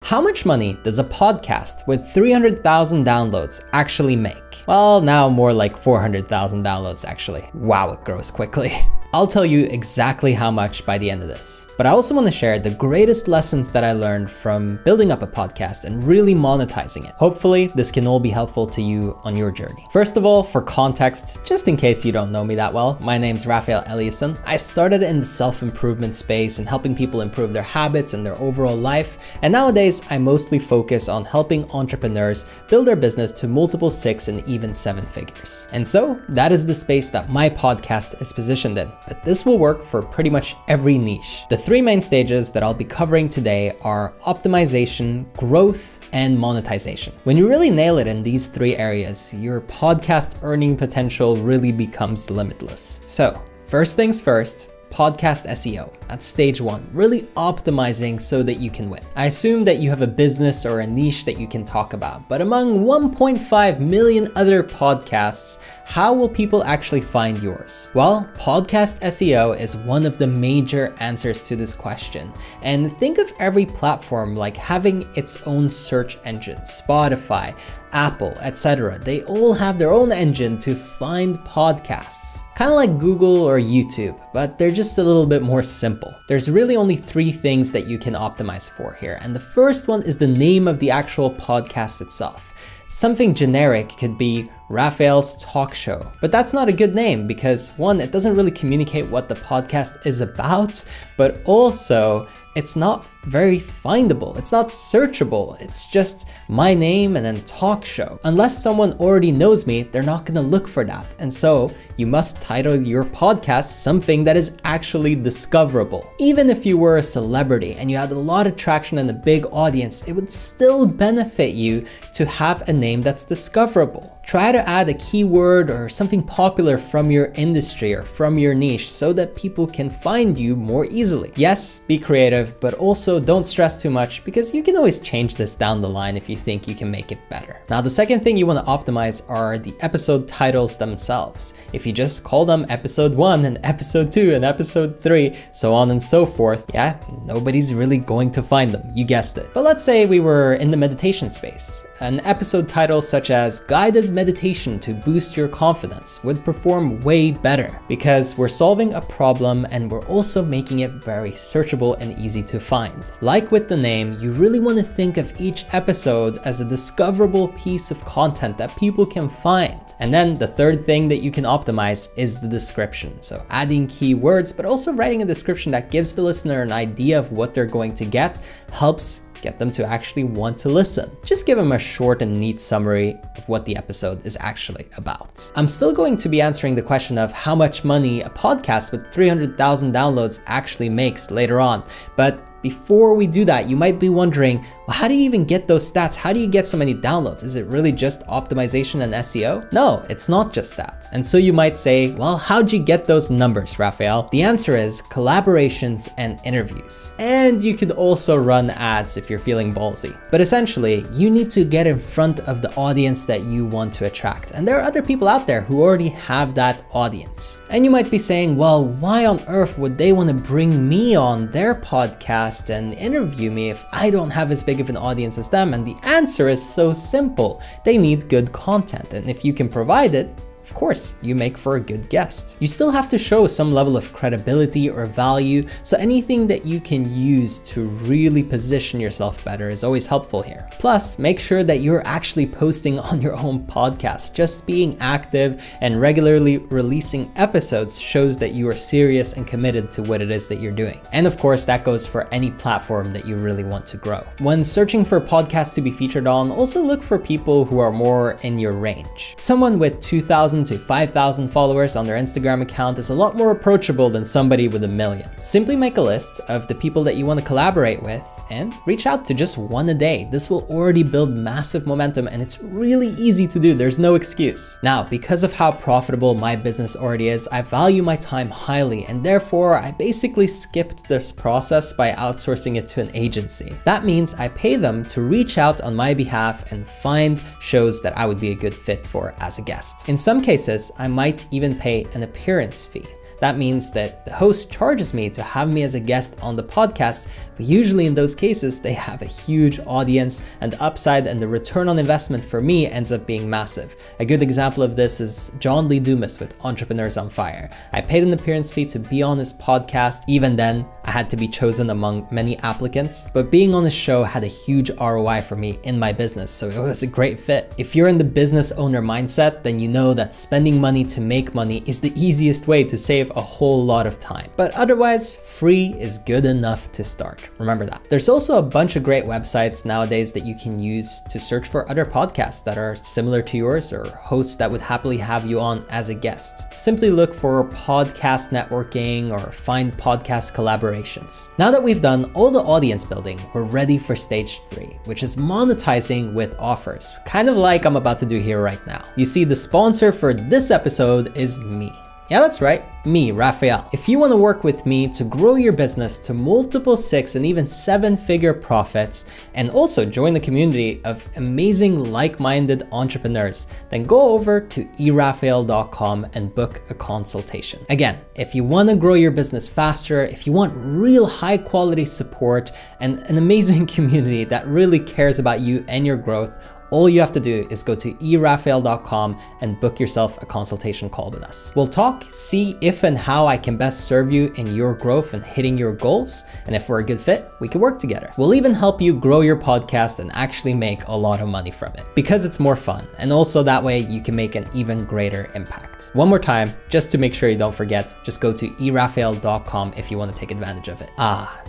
How much money does a podcast with 300,000 downloads actually make? Well, now more like 400,000 downloads actually. Wow, it grows quickly. I'll tell you exactly how much by the end of this. But I also want to share the greatest lessons that I learned from building up a podcast and really monetizing it. Hopefully, this can all be helpful to you on your journey. First of all, for context, just in case you don't know me that well, my name's Raphael Eliasson. I started in the self-improvement space and helping people improve their habits and their overall life. And nowadays, I mostly focus on helping entrepreneurs build their business to multiple 6 and even 7 figures. And so that is the space that my podcast is positioned in. But this will work for pretty much every niche. The 3 main stages that I'll be covering today are optimization, growth, and monetization. When you really nail it in these 3 areas, your podcast earning potential really becomes limitless. So, first things first, podcast SEO. That's stage 1, really optimizing so that you can win. I assume that you have a business or a niche that you can talk about, but among 1.5 million other podcasts, how will people actually find yours? Well, podcast SEO is one of the major answers to this question. And think of every platform like having its own search engine. Spotify, Apple, etc. They all have their own engine to find podcasts. Kind of like Google or YouTube, but they're just a little bit more simple. There's really only 3 things that you can optimize for here. And the first one is the name of the actual podcast itself. Something generic could be Raphael's Talk Show, but that's not a good name because 1, it doesn't really communicate what the podcast is about, but also it's not very findable. It's not searchable. It's just my name and then talk show. Unless someone already knows me, they're not gonna look for that. And so you must title your podcast something that is actually discoverable. Even if you were a celebrity and you had a lot of traction and a big audience, it would still benefit you to have a name that's discoverable. Try to add a keyword or something popular from your industry or from your niche so that people can find you more easily. Yes, be creative, but also don't stress too much because you can always change this down the line if you think you can make it better. Now, the second thing you want to optimize are the episode titles themselves. If you just call them episode 1 and episode 2 and episode 3, so on and so forth, yeah, nobody's really going to find them. You guessed it. But let's say we were in the meditation space. An episode title such as Guided Meditation to Boost Your Confidence would perform way better because we're solving a problem and we're also making it very searchable and easy to find. Like with the name, you really want to think of each episode as a discoverable piece of content that people can find. And then the third thing that you can optimize is the description. So adding keywords, but also writing a description that gives the listener an idea of what they're going to get helps get them to actually want to listen. Just give them a short and neat summary of what the episode is actually about. I'm still going to be answering the question of how much money a podcast with 300,000 downloads actually makes later on, but before we do that, you might be wondering, well, how do you even get those stats? How do you get so many downloads? Is it really just optimization and SEO? No, it's not just that. And so you might say, well, how'd you get those numbers, Raphael? The answer is collaborations and interviews. And you could also run ads if you're feeling ballsy. But essentially, you need to get in front of the audience that you want to attract. And there are other people out there who already have that audience. And you might be saying, well, why on earth would they want to bring me on their podcast and interview me if I don't have as big of an audience as them? And the answer is so simple. They need good content, and if you can provide it, of course, you make for a good guest. You still have to show some level of credibility or value, so anything that you can use to really position yourself better is always helpful here. Plus, make sure that you're actually posting on your own podcast. Just being active and regularly releasing episodes shows that you are serious and committed to what it is that you're doing. And of course, that goes for any platform that you really want to grow. When searching for podcasts to be featured on, also look for people who are more in your range. Someone with 2,000 to 5,000 followers on their Instagram account is a lot more approachable than somebody with 1 million. Simply make a list of the people that you want to collaborate with and reach out to just 1 a day. This will already build massive momentum and it's really easy to do. There's no excuse. Now, because of how profitable my business already is, I value my time highly and therefore I basically skipped this process by outsourcing it to an agency. That means I pay them to reach out on my behalf and find shows that I would be a good fit for as a guest. In some cases, I might even pay an appearance fee. That means that the host charges me to have me as a guest on the podcast, but usually in those cases, they have a huge audience and the upside and the return on investment for me ends up being massive. A good example of this is John Lee Dumas with Entrepreneurs on Fire. I paid an appearance fee to be on his podcast. Even then, I had to be chosen among many applicants, but being on his show had a huge ROI for me in my business, so it was a great fit. If you're in the business owner mindset, then you know that spending money to make money is the easiest way to save a whole lot of time. But otherwise, free is good enough to start. Remember that. There's also a bunch of great websites nowadays that you can use to search for other podcasts that are similar to yours or hosts that would happily have you on as a guest. Simply look for podcast networking or find podcast collaborations. Now that we've done all the audience building, we're ready for stage 3, which is monetizing with offers, kind of like I'm about to do here right now. You see, the sponsor for this episode is me. Yeah, that's right, me, Raphael. If you want to work with me to grow your business to multiple 6 and even 7-figure profits, and also join the community of amazing like-minded entrepreneurs, then go over to eraphael.com and book a consultation. Again, if you want to grow your business faster, if you want real high quality support and an amazing community that really cares about you and your growth, all you have to do is go to eraphael.com and book yourself a consultation call with us. We'll talk, see if and how I can best serve you in your growth and hitting your goals. And if we're a good fit, we can work together. We'll even help you grow your podcast and actually make a lot of money from it because it's more fun. And also that way you can make an even greater impact. One more time, just to make sure you don't forget, just go to eraphael.com if you want to take advantage of it.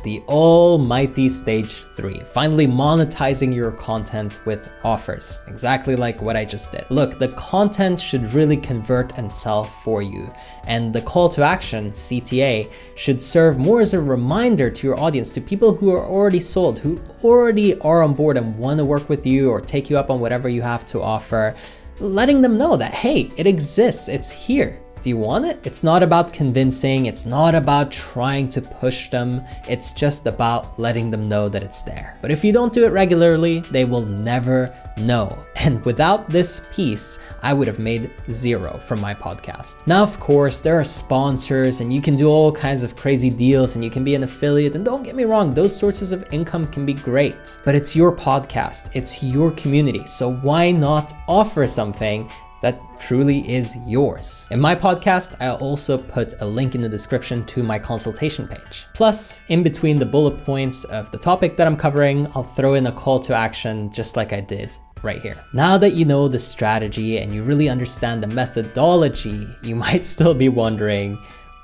The almighty stage 3, finally monetizing your content with offers, exactly like what I just did. Look, the content should really convert and sell for you. And the call to action, CTA, should serve more as a reminder to your audience, to people who are already sold, who already are on board and want to work with you or take you up on whatever you have to offer, letting them know that, hey, it exists, it's here. Do you want it? It's not about convincing, it's not about trying to push them, it's just about letting them know that it's there. But if you don't do it regularly, they will never know. And without this piece, I would have made 0 from my podcast. Now, of course, there are sponsors and you can do all kinds of crazy deals and you can be an affiliate. And don't get me wrong, those sources of income can be great, but it's your podcast, it's your community. So why not offer something that truly is yours? In my podcast, I'll also put a link in the description to my consultation page. Plus, in between the bullet points of the topic that I'm covering, I'll throw in a call to action just like I did right here. Now that you know the strategy and you really understand the methodology, you might still be wondering,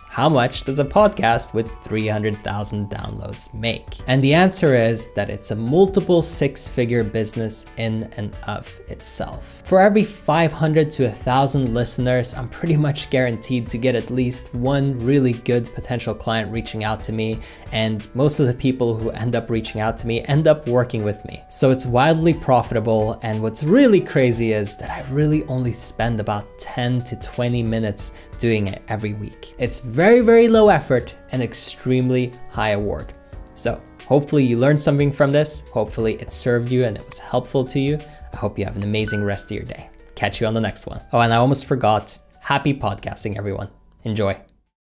how much does a podcast with 300,000 downloads make? And the answer is that it's a multiple 6-figure business in and of itself. For every 500 to 1,000 listeners, I'm pretty much guaranteed to get at least one really good potential client reaching out to me. And most of the people who end up reaching out to me end up working with me. So it's wildly profitable. And what's really crazy is that I really only spend about 10 to 20 minutes doing it every week. It's very, very low effort and extremely high reward. So hopefully you learned something from this. Hopefully it served you and it was helpful to you. I hope you have an amazing rest of your day. Catch you on the next one. Oh, and I almost forgot. Happy podcasting, everyone. Enjoy.